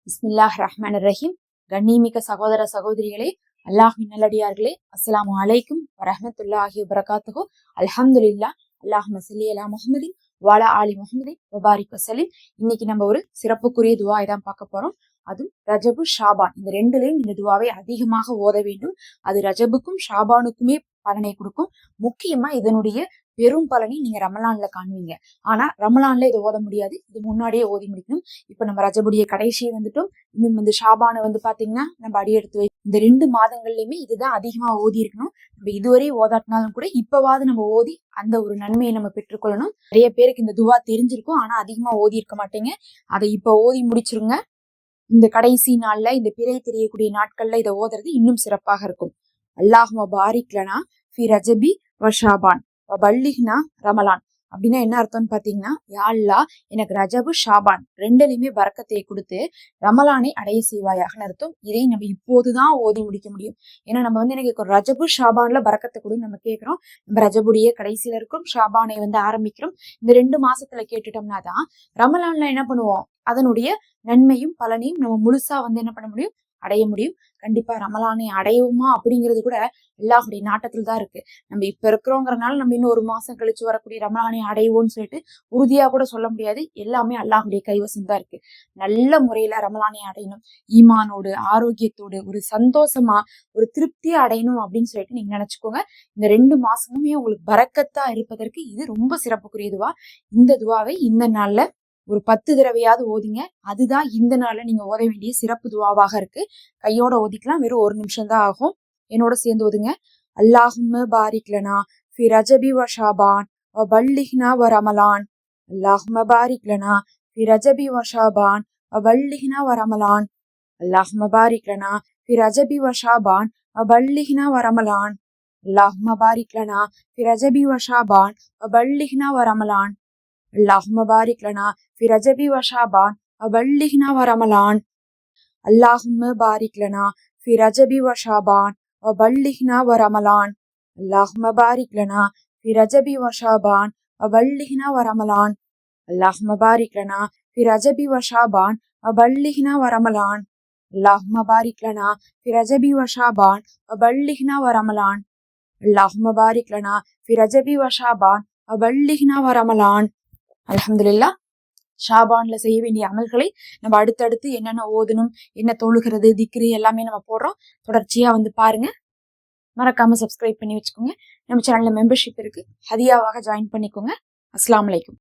பிஸ்மில்லாஹ் ரஹ்மான் ரஹீம். கண்ணிமிக்க சகோதர சகோதரிகளே, அல்லாஹ்வின் நல்லடியார்களே, அஸ்ஸலாமு அலைக்கும் வரஹ்மத்துல்லாஹி வபரகாத்துஹு. அல்ஹம்துலில்லாஹ். அல்லாஹும்ம ஸல்லி அலா முஹம்மதின் வஅலா ஆலி முஹம்மதின் வபாரிக் வஸல்லிம். இன்னைக்கு நம்ம ஒரு சிறப்புக்குரிய துவா தான் பார்க்க போறோம். அதுவும் ரஜபு ஷாபான், இந்த ரெண்டுலையும் இந்த துவாவை அதிகமாக ஓத வேண்டும். அது ரஜபுக்கும் ஷாபானுக்குமே பலனை கொடுக்கும். முக்கியமா இதனுடைய பெரும் பலனை நீங்க ரமலான்ல காணுவீங்க. ஆனா ரமலான்ல இதை ஓத முடியாது, இது முன்னாடியே ஓதி முடிக்கணும். இப்ப நம்ம ரஜபுடைய கடைசியை வந்துட்டோம். இன்னும் ஷாபானை பாத்தீங்கன்னா நம்ம அடியெடுத்து இந்த 2 மாதங்கள்லயுமே இதுதான் அதிகமா ஓதி இருக்கணும். நம்ம இதுவரை ஓதாட்டினாலும் கூட இப்பவாது நம்ம ஓதி அந்த ஒரு நன்மையை நம்ம பெற்றுக்கொள்ளணும். நிறைய பேருக்கு இந்த துவா தெரிஞ்சிருக்கும், ஆனா அதிகமா ஓதி இருக்க மாட்டீங்க. அதை இப்ப ஓதி முடிச்சிருங்க. இந்த கடைசி நாள்ல, இந்த பிறை தெரியக்கூடிய நாட்கள்ல இதை ஓதுறது இன்னும் சிறப்பாக இருக்கும். அல்லாஹும்ம பாரிக் லனா ஃபி ரஜபி வ ஷாபான் வ பல்லிக்னா ரமலான். அப்படின்னா என்ன அர்த்தம்னு பாத்தீங்கன்னா, யா அல்லாஹ் எனக்கு ரஜபு ஷாபான் ரெண்டுலையுமே பரக்கத்தை கொடுத்து ரமலானை அடைய செய்வாயாகன்னு அர்த்தம். இதை நம்ம இப்போதுதான் ஓதி முடிக்க முடியும். ஏன்னா நம்ம எனக்கு ரஜபு ஷாபான்ல பரக்கத்தை கொடுன்னு நம்ம கேட்கிறோம். நம்ம ரஜபுடைய கடைசியில இருக்கும், ஷாபானை ஆரம்பிக்கிறோம். இந்த 2 மாசத்துல கேட்டுட்டோம்னா தான் ரமலான்ல என்ன பண்ணுவோம், அதனுடைய நன்மையும் பலனையும் நம்ம முழுசா என்ன பண்ண முடியும், அடைய முடியும். கண்டிப்பா ரமலானை அடையுமா அப்படிங்கிறது கூட அல்லாஹுடைய நாட்டத்தில் தான் இருக்கு. நம்ம இப்ப இருக்கிறோங்கிறனால நம்ம இன்னும் 1 மாசம் கழிச்சு வரக்கூடிய ரமலானை அடைவோம்னு சொல்லிட்டு உறுதியா கூட சொல்ல முடியாது. எல்லாமே அல்லாஹுடைய கைவசம் தான் இருக்கு. நல்ல முறையில ரமலானை அடையணும், ஈமானோடு ஆரோக்கியத்தோடு ஒரு சந்தோஷமா ஒரு திருப்தியா அடையணும் அப்படின்னு சொல்லிட்டு நீங்க நினைச்சுக்கோங்க. இந்த 2 மாசமுமே உங்களுக்கு பரக்கத்தா இருப்பதற்கு இது ரொம்ப சிறப்புக்குரிய துவா. இந்த துவாவை இந்த நாள்ல ஒரு 10 தடவையாவது ஓதிங்க. அதுதான் இந்த நாள்ல நீங்க ஓத வேண்டிய சிறப்பு துவாவாக இருக்கு. கையோட ஓதிக்கலாம், வெறும் 1 நிமிஷம் தான் ஆகும். என்னோட சேர்ந்து ஓதுங்க. அல்லாஹும்ம பாரிக் லனா ஃபி ரஜபி வ ஷாபான் வ பல்லிக்னா வ ரமலான். அல்லாஹும்ம பாரிக் லனா ஃபி ரஜபி வ ஷாபான் வ பல்லிக்னா வ ரமலான். அல்லாஹும்ம பாரிக் லனா ஃபி ரஜபி வ ஷாபான் வ பல்லிக்னா வ ரமலான். அல்லாஹும்ம பாரிக் லனா ஃபி ரஜபி வ ஷாபான் வ பல்லிக்னா வ ரமலான். اللهم بارك لنا في رجب وشعبان وبلغنا ورمضان. اللهم بارك لنا في رجب وشعبان وبلغنا ورمضان. اللهم بارك لنا في رجب وشعبان وبلغنا ورمضان. اللهم بارك لنا في رجب وشعبان وبلغنا ورمضان. اللهم بارك لنا في رجب وشعبان وبلغنا ورمضان. اللهم بارك لنا في رجب وشعبان وبلغنا ورمضان. அல்ஹம்துலில்லாஹ். ஷாபான்ல செய்ய வேண்டிய அமல்களை நம்ம அடுத்தடுத்து என்னென்ன ஓதணும், என்ன தொழுகிறது, திக்ரு எல்லாமே நம்ம போடுறோம். தொடர்ச்சியா பாருங்க. மறக்காம சப்ஸ்கிரைப் பண்ணி வச்சுக்கோங்க. நம்ம சேனல்ல மெம்பர்ஷிப் இருக்கு, ஹதியாவாக ஜாயின் பண்ணிக்கோங்க. அஸ்ஸலாமு அலைக்கும்.